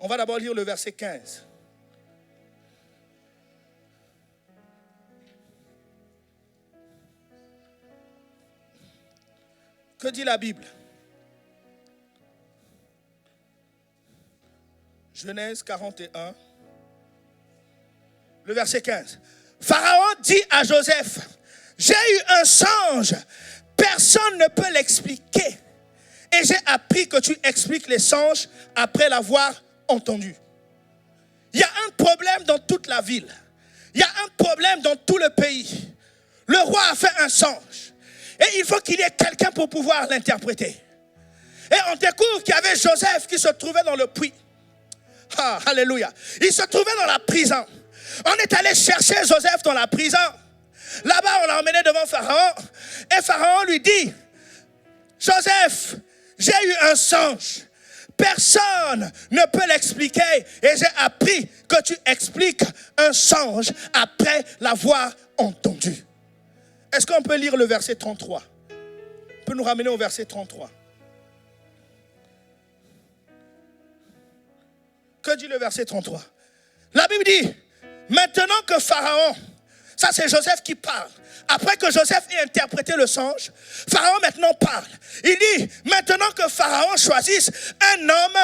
On va d'abord lire le verset 15. Que dit la Bible? Genèse 41, le verset 15. Pharaon dit à Joseph, j'ai eu un songe, personne ne peut l'expliquer. Et j'ai appris que tu expliques les songes après l'avoir entendu. Il y a un problème dans toute la ville. Il y a un problème dans tout le pays. Le roi a fait un songe. Et il faut qu'il y ait quelqu'un pour pouvoir l'interpréter. Et on découvre qu'il y avait Joseph qui se trouvait dans le puits. Ah, alléluia. Il se trouvait dans la prison. On est allé chercher Joseph dans la prison. Là-bas, on l'a emmené devant Pharaon. Et Pharaon lui dit, Joseph, j'ai eu un songe. Personne ne peut l'expliquer. Et j'ai appris que tu expliques un songe après l'avoir entendu. Est-ce qu'on peut lire le verset 33? On peut nous ramener au verset 33. Que dit le verset 33? La Bible dit, maintenant que Pharaon, ça c'est Joseph qui parle. Après que Joseph ait interprété le songe, Pharaon maintenant parle. Il dit, maintenant que Pharaon choisisse un homme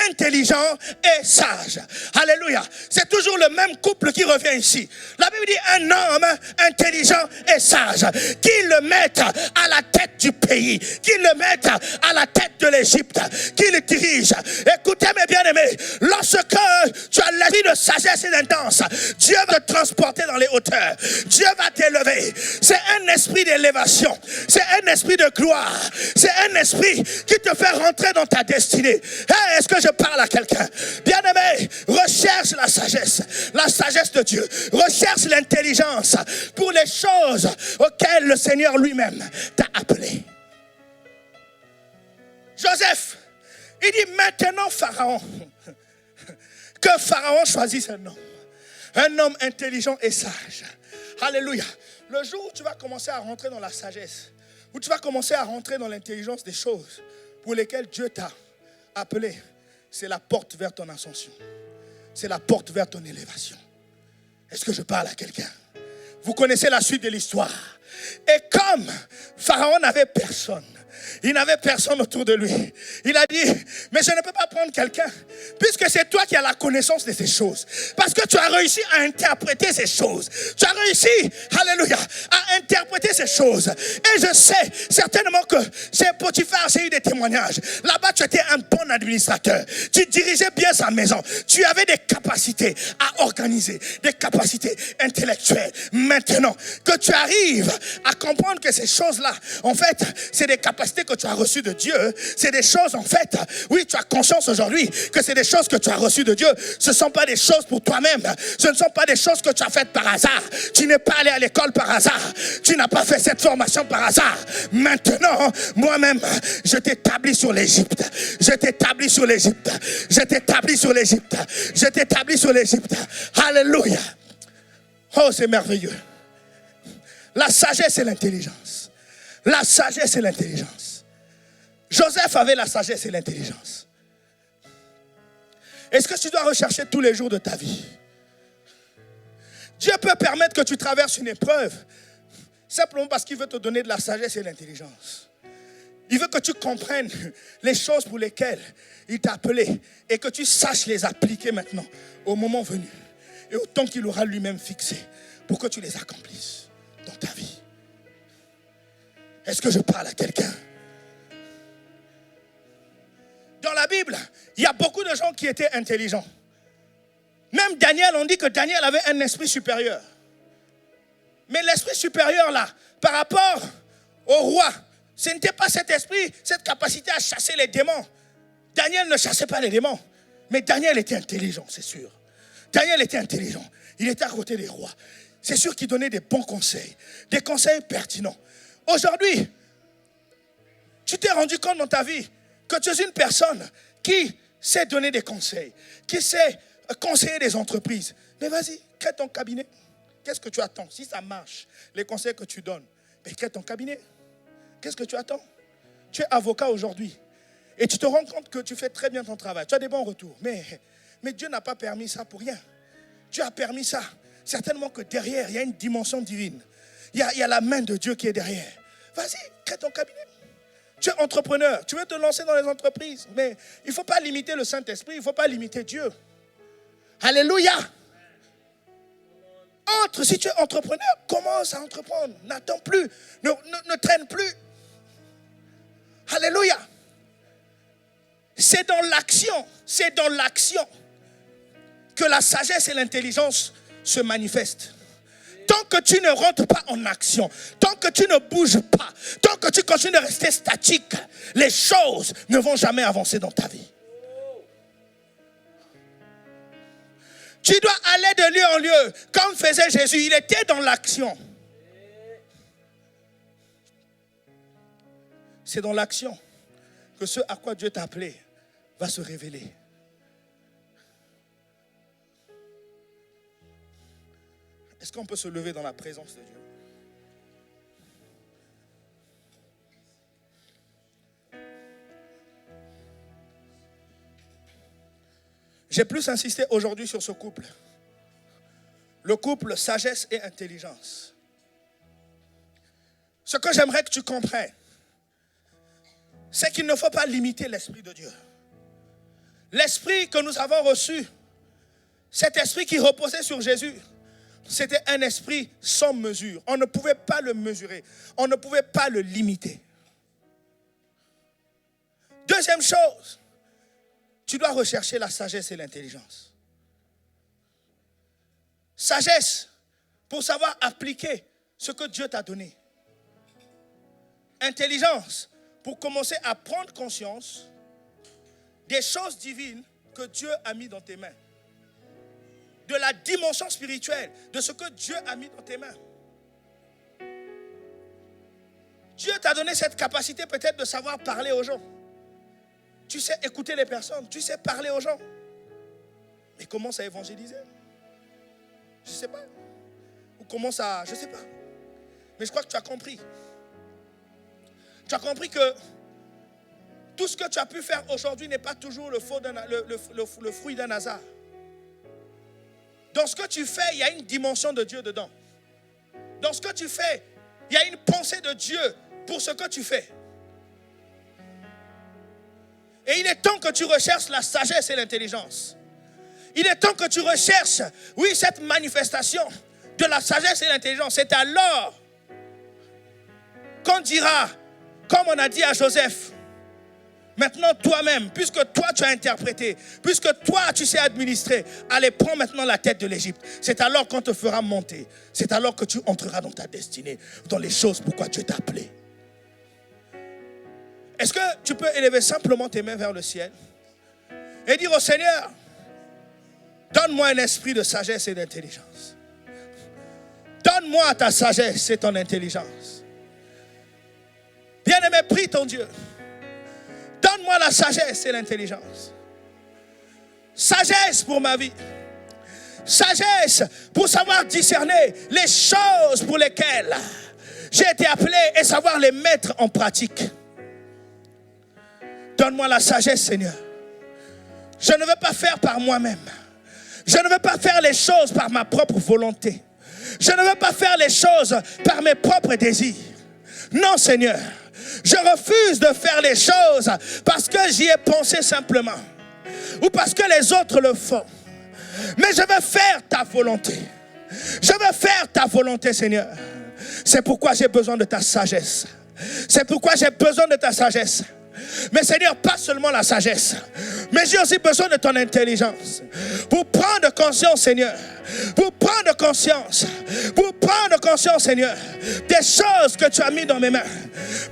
intelligent et sage. Alléluia. C'est toujours le même couple qui revient ici. La Bible dit, un homme intelligent et sage. Qu'il le mette à la tête du pays. Qu'il le mette à la tête de l'Égypte. Qu'il le dirige. Écoutez mes bien-aimés, lorsque tu as l'esprit de sagesse et d'intense, Dieu va te transporter dans les hauteurs. Dieu va t'élever. C'est un esprit d'élévation. C'est un esprit de gloire. C'est un esprit qui te fait rentrer dans ta destinée. Hey, est-ce que je parle à quelqu'un? Bien-aimé, recherche la sagesse de Dieu. Recherche l'intelligence pour les choses auxquelles le Seigneur lui-même t'a appelé. Joseph, il dit maintenant Pharaon, que Pharaon choisisse un homme intelligent et sage. Alléluia. Le jour où tu vas commencer à rentrer dans la sagesse, où tu vas commencer à rentrer dans l'intelligence des choses pour lesquelles Dieu t'a appelé, c'est la porte vers ton ascension. C'est la porte vers ton élévation. Est-ce que je parle à quelqu'un? Vous connaissez la suite de l'histoire. Et comme Pharaon n'avait personne, il n'avait personne autour de lui. Il a dit, mais je ne peux pas prendre quelqu'un, puisque c'est toi qui as la connaissance de ces choses. Parce que tu as réussi à interpréter ces choses. Tu as réussi, alléluia, à interpréter ces choses. Et je sais certainement que chez Potiphar, j'ai eu des témoignages. Là-bas, tu étais un bon administrateur. Tu dirigeais bien sa maison. Tu avais des capacités à organiser, des capacités intellectuelles. Maintenant que tu arrives à comprendre que ces choses-là, en fait, c'est des capacités que tu as reçues de Dieu. C'est des choses, en fait, oui, tu as conscience aujourd'hui que c'est des choses que tu as reçues de Dieu. Ce ne sont pas des choses pour toi-même. Ce ne sont pas des choses que tu as faites par hasard. Tu n'es pas allé à l'école par hasard. Tu n'as pas fait cette formation par hasard. Maintenant, moi-même, je t'établis sur l'Égypte. Je t'établis sur l'Égypte. Je t'établis sur l'Égypte. Je t'établis sur l'Égypte. Alléluia. Oh, c'est merveilleux. La sagesse et l'intelligence. La sagesse et l'intelligence. Joseph avait la sagesse et l'intelligence. Est-ce que tu dois rechercher tous les jours de ta vie? Dieu peut permettre que tu traverses une épreuve simplement parce qu'il veut te donner de la sagesse et de l'intelligence. Il veut que tu comprennes les choses pour lesquelles il t'a appelé et que tu saches les appliquer maintenant au moment venu et au temps qu'il aura lui-même fixé pour que tu les accomplisses dans ta vie. Est-ce que je parle à quelqu'un? Dans la Bible, il y a beaucoup de gens qui étaient intelligents. Même Daniel, on dit que Daniel avait un esprit supérieur. Mais l'esprit supérieur là, par rapport au roi, ce n'était pas cet esprit, cette capacité à chasser les démons. Daniel ne chassait pas les démons. Mais Daniel était intelligent, c'est sûr. Daniel était intelligent. Il était à côté des rois. C'est sûr qu'il donnait des bons conseils, des conseils pertinents. Aujourd'hui, tu t'es rendu compte dans ta vie que tu es une personne qui sait donner des conseils, qui sait conseiller des entreprises. Mais vas-y, crée ton cabinet. Qu'est-ce que tu attends? Si ça marche, les conseils que tu donnes, mais crée ton cabinet. Qu'est-ce que tu attends? Tu es avocat aujourd'hui et tu te rends compte que tu fais très bien ton travail. Tu as des bons retours. Mais Dieu n'a pas permis ça pour rien. Dieu a permis ça. Certainement que derrière, il y a une dimension divine. Il y a la main de Dieu qui est derrière. Vas-y, crée ton cabinet. Tu es entrepreneur, tu veux te lancer dans les entreprises. Mais il ne faut pas limiter le Saint-Esprit, il ne faut pas limiter Dieu. Alléluia. Entre, si tu es entrepreneur, commence à entreprendre. N'attends plus, ne traîne plus. Alléluia. C'est dans l'action que la sagesse et l'intelligence se manifestent. Tant que tu ne rentres pas en action, tant que tu ne bouges pas, tant que tu continues de rester statique, les choses ne vont jamais avancer dans ta vie. Tu dois aller de lieu en lieu, comme faisait Jésus. Il était dans l'action. C'est dans l'action que ce à quoi Dieu t'a appelé va se révéler. Est-ce qu'on peut se lever dans la présence de Dieu? J'ai plus insisté aujourd'hui sur ce couple. Le couple sagesse et intelligence. Ce que j'aimerais que tu comprennes, c'est qu'il ne faut pas limiter l'Esprit de Dieu. L'Esprit que nous avons reçu, cet Esprit qui reposait sur Jésus, c'était un esprit sans mesure. On ne pouvait pas le mesurer. On ne pouvait pas le limiter. Deuxième chose, tu dois rechercher la sagesse et l'intelligence. Sagesse pour savoir appliquer ce que Dieu t'a donné. Intelligence pour commencer à prendre conscience des choses divines que Dieu a mis dans tes mains. De la dimension spirituelle, de ce que Dieu a mis dans tes mains. Dieu t'a donné cette capacité peut-être de savoir parler aux gens. Tu sais écouter les personnes, tu sais parler aux gens. Mais commence à évangéliser. Je ne sais pas. Ou commence à... Je ne sais pas. Mais je crois que tu as compris. Tu as compris que tout ce que tu as pu faire aujourd'hui n'est pas toujours le fruit d'un hasard. Dans ce que tu fais, il y a une dimension de Dieu dedans. Dans ce que tu fais, il y a une pensée de Dieu pour ce que tu fais. Et il est temps que tu recherches la sagesse et l'intelligence. Il est temps que tu recherches, oui, cette manifestation de la sagesse et l'intelligence. C'est alors qu'on dira, comme on a dit à Joseph, maintenant toi-même, puisque toi tu as interprété, puisque toi tu sais administrer, allez, prends maintenant la tête de l'Égypte. C'est alors qu'on te fera monter. C'est alors que tu entreras dans ta destinée, dans les choses pourquoi Dieu t'a appelé. Est-ce que tu peux élever simplement tes mains vers le ciel et dire au Seigneur, donne-moi un esprit de sagesse et d'intelligence. Donne-moi ta sagesse et ton intelligence. Bien-aimé, prie ton Dieu. Donne-moi la sagesse et l'intelligence. Sagesse pour ma vie. Sagesse pour savoir discerner les choses pour lesquelles j'ai été appelé et savoir les mettre en pratique. Donne-moi la sagesse, Seigneur. Je ne veux pas faire par moi-même. Je ne veux pas faire les choses par ma propre volonté. Je ne veux pas faire les choses par mes propres désirs. Non, Seigneur. Je refuse de faire les choses parce que j'y ai pensé simplement. Ou parce que les autres le font. Mais je veux faire ta volonté. Je veux faire ta volonté, Seigneur. C'est pourquoi j'ai besoin de ta sagesse. C'est pourquoi j'ai besoin de ta sagesse. Mais Seigneur, pas seulement la sagesse, mais j'ai aussi besoin de ton intelligence. Pour prendre conscience, Seigneur. Pour prendre conscience, Seigneur, des choses que tu as mis dans mes mains.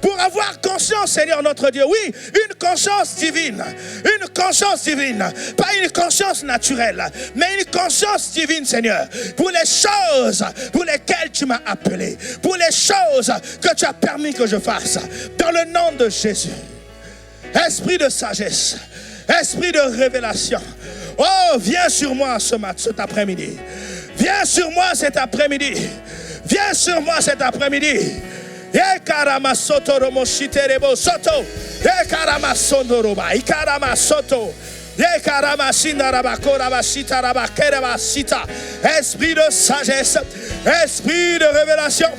Pour avoir conscience, Seigneur notre Dieu. Oui, une conscience divine. Une conscience divine. Pas une conscience naturelle, mais une conscience divine, Seigneur. Pour les choses pour lesquelles tu m'as appelé. Pour les choses que tu as permis que je fasse. Dans le nom de Jésus. Esprit de sagesse. Esprit de révélation. Oh, viens sur moi cet après-midi. Viens sur moi cet après-midi. Viens sur moi cet après-midi. Ekarama soto romo shiterebo soto. Ekarama sondoroba. Ikarama soto. Ekarama shindaraba koraba shitaraba kereba sita. Esprit de sagesse. Esprit de révélation.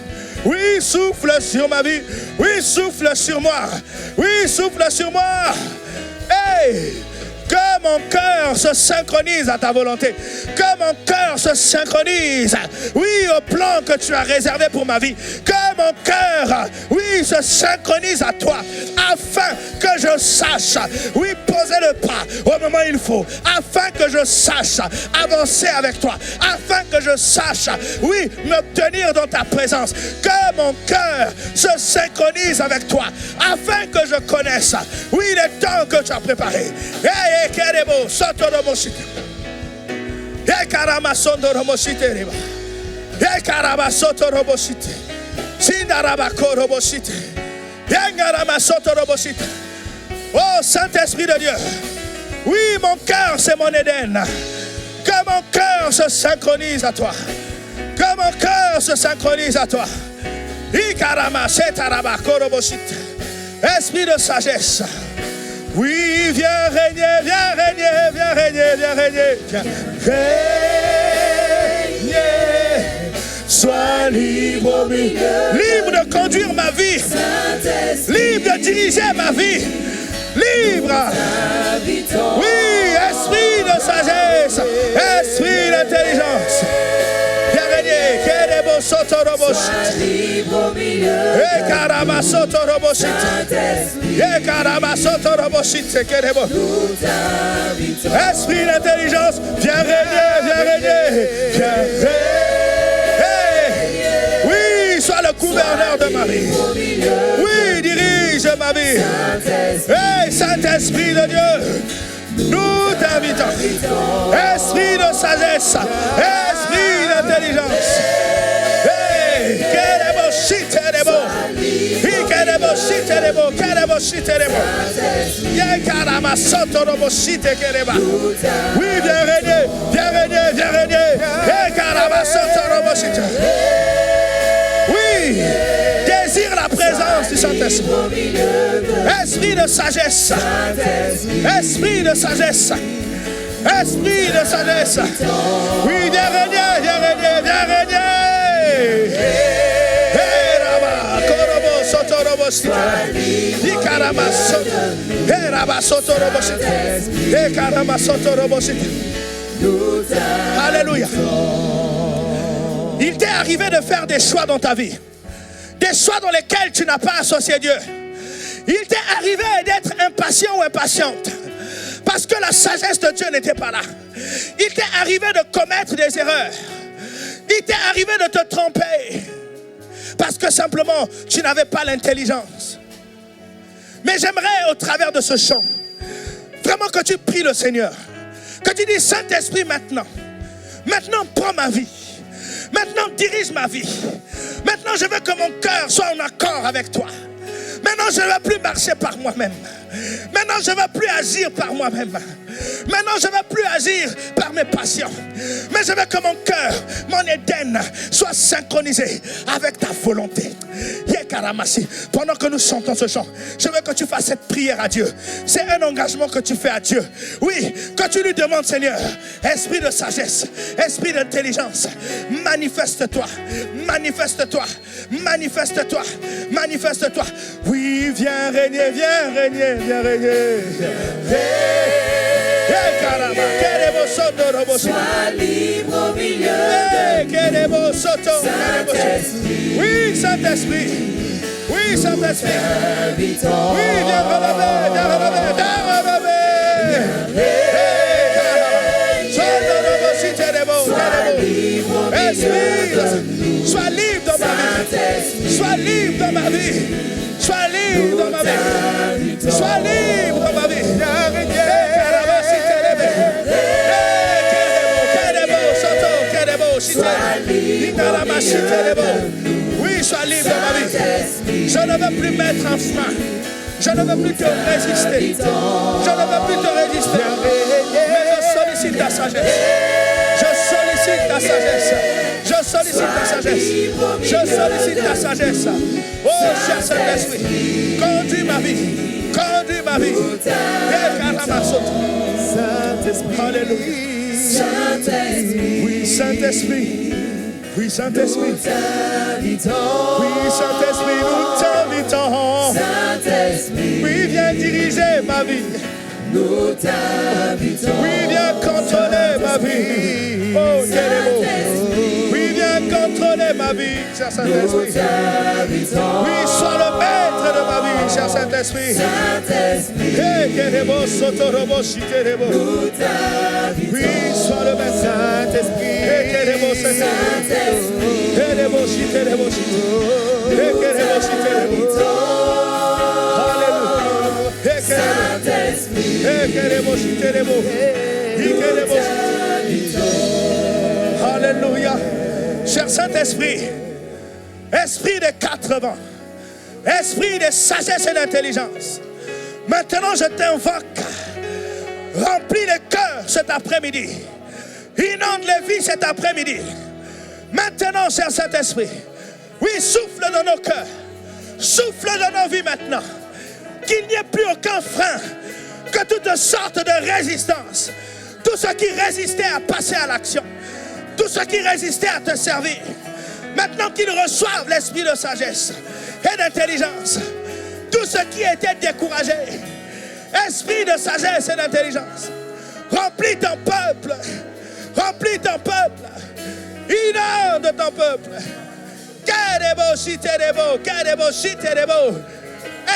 Oui, souffle sur ma vie. Oui, souffle sur moi. Oui, souffle sur moi. Hey! Que mon cœur se synchronise à ta volonté. Que mon cœur se synchronise, oui, au plan que tu as réservé pour ma vie. Que mon cœur, oui, se synchronise à toi. Afin que je sache, oui, poser le pas au moment où il faut. Afin que je sache avancer avec toi. Afin que je sache, oui, me tenir dans ta présence. Que mon cœur se synchronise avec toi. Afin que je connaisse, oui, les temps que tu as préparés. Kerebo soto romoshite. Ekarama sondo romoshite reba. Ekarama soto romoshite. Sindaraba ko romoshite. Engarama soto romoshite. Oh Saint-Esprit de Dieu, Oui, mon cœur, c'est mon Éden. Que mon cœur se synchronise à toi. Que mon cœur se synchronise à toi. Esprit de sagesse. Oui, viens régner, viens régner, viens régner, viens régner. Viens régner. Sois libre au milieu. Libre de conduire ma vie. Libre de diriger ma vie. Libre. Oui, esprit de sagesse. Esprit d'intelligence. Viens régner. Sois libre au milieu. Esprit d'intelligence, viens régner, viens régner, viens régner. Oui, sois le gouverneur de ma vie. Oui, dirige ma vie. Hey, Saint-Esprit de Dieu, nous t'invitons. Esprit de sagesse, esprit d'intelligence. Oui, viens régner, viens régner, viens régner. Oui, désire la présence du Saint-Esprit. Esprit de sagesse, esprit de sagesse, esprit de sagesse. Oui, viens régner, viens régner, viens régner. Alléluia. Il t'est arrivé de faire des choix dans ta vie, des choix dans lesquels tu n'as pas associé Dieu. Il t'est arrivé d'être impatient ou impatiente parce que la sagesse de Dieu n'était pas là. Il t'est arrivé de commettre des erreurs. Il t'est arrivé de te tromper parce que simplement tu n'avais pas l'intelligence. Mais j'aimerais au travers de ce chant vraiment que tu pries le Seigneur, que tu dis Saint-Esprit maintenant prends ma vie, maintenant dirige ma vie, maintenant je veux que mon cœur soit en accord avec toi. Maintenant je ne veux plus marcher par moi-même. Maintenant je ne veux plus agir par moi-même. Maintenant je ne veux plus agir par mes passions. Mais je veux que mon cœur, mon Éden soit synchronisé avec ta volonté. Pendant que nous chantons ce chant, je veux que tu fasses cette prière à Dieu. C'est un engagement que tu fais à Dieu. Oui, que tu lui demandes, Seigneur, esprit de sagesse, esprit d'intelligence, manifeste-toi, manifeste-toi, manifeste-toi, manifeste-toi. Oui, viens régner, viens régner, viens régner. Sois libre au milieu. Saint-Esprit. Oui, Saint-Esprit. Oui, Saint-Esprit. Oui, viens relever, viens relever, viens relever. Esprit, sois libre dans ma vie. Sois libre dans ma vie. Sois libre dans ma vie. Sois libre dans ma vie. Oui, sois libre dans ma vie. Je ne veux plus mettre un frein. Je ne veux plus te résister. Je ne veux plus te résister. Mais je sollicite ta sagesse. Je sollicite ta sagesse. Je sollicite ta sagesse. Je sollicite ta sagesse. Oh, cher Saint-Esprit, conduis ma vie. Conduis ma vie. Saint-Esprit. Alléluia. Saint-Esprit. Oui, Saint-Esprit. Oui, Saint-Esprit. Oui, Saint-Esprit, nous t'invitons. Saint-Esprit. Oui, viens diriger ma vie. Nous t'invitons. Oui, viens contrôler ma vie. Oh, quel est beau. Oui, viens contrôler ma vie, cher Saint-Esprit. Oui, sois le maître de ma vie, cher Saint-Esprit. Saint-Esprit. Oui, sois le maître, Saint-Esprit. Alléluia. Cher Saint-Esprit, esprit des 4 vents, esprit de sagesse et d'intelligence, maintenant je t'invoque Remplis les cœurs cet après-midi. Inonde les vies cet après-midi. Maintenant, cher Saint-Esprit, oui, souffle dans nos cœurs. Souffle dans nos vies maintenant. Qu'il n'y ait plus aucun frein. Que toute sorte de résistance. Tout ce qui résistait à passer à l'action. Tout ce qui résistait à te servir. Maintenant qu'ils reçoivent l'esprit de sagesse et d'intelligence. Tout ce qui était découragé. Esprit de sagesse et d'intelligence. Remplis ton peuple. Remplis ton peuple. Inonde ton peuple.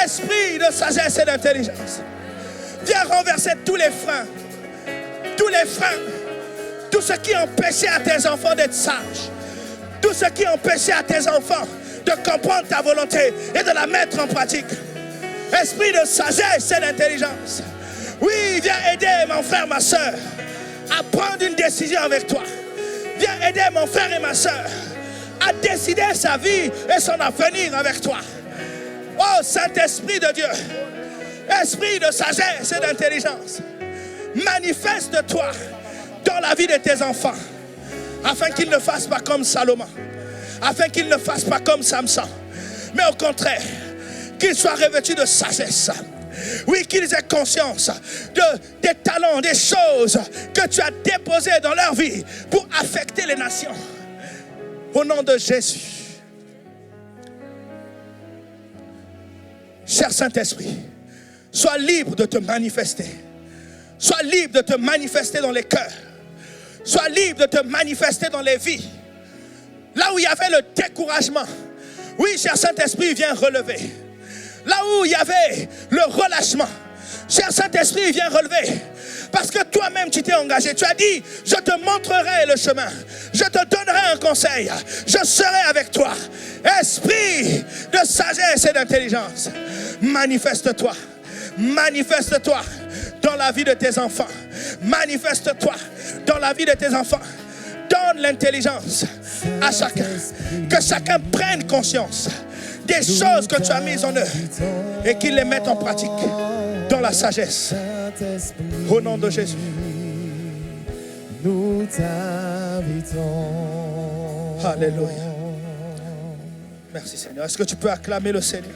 Esprit de sagesse et d'intelligence. Viens renverser tous les freins. Tous les freins. Tout ce qui empêchait à tes enfants d'être sages. Tout ce qui empêchait à tes enfants de comprendre ta volonté et de la mettre en pratique. Esprit de sagesse et d'intelligence. Oui, viens aider mon frère, ma soeur à prendre une décision avec toi. Viens aider mon frère et ma soeur à décider sa vie et son avenir avec toi. Oh Saint-Esprit de Dieu, esprit de sagesse et d'intelligence, manifeste-toi dans la vie de tes enfants, afin qu'ils ne fassent pas comme Salomon, afin qu'ils ne fassent pas comme Samson, mais au contraire, qu'ils soient revêtus de sagesse. Oui, qu'ils aient conscience des talents, des choses que tu as déposées dans leur vie pour affecter les nations. Au nom de Jésus. Cher Saint-Esprit, sois libre de te manifester. Sois libre de te manifester dans les cœurs. Sois libre de te manifester dans les vies. Là où il y avait le découragement, oui, cher Saint-Esprit, viens relever. Là où il y avait le relâchement, cher Saint-Esprit, viens relever. Parce que toi-même, tu t'es engagé. Tu as dit, je te montrerai le chemin. Je te donnerai un conseil. Je serai avec toi. Esprit de sagesse et d'intelligence, manifeste-toi. Manifeste-toi dans la vie de tes enfants. Manifeste-toi dans la vie de tes enfants. Donne l'intelligence à chacun. Que chacun prenne conscience des choses que tu as mises en œuvre et qu'il les mette en pratique dans la sagesse. Au nom de Jésus. Nous t'invitons. Alléluia. Merci Seigneur. Est-ce que tu peux acclamer le Seigneur?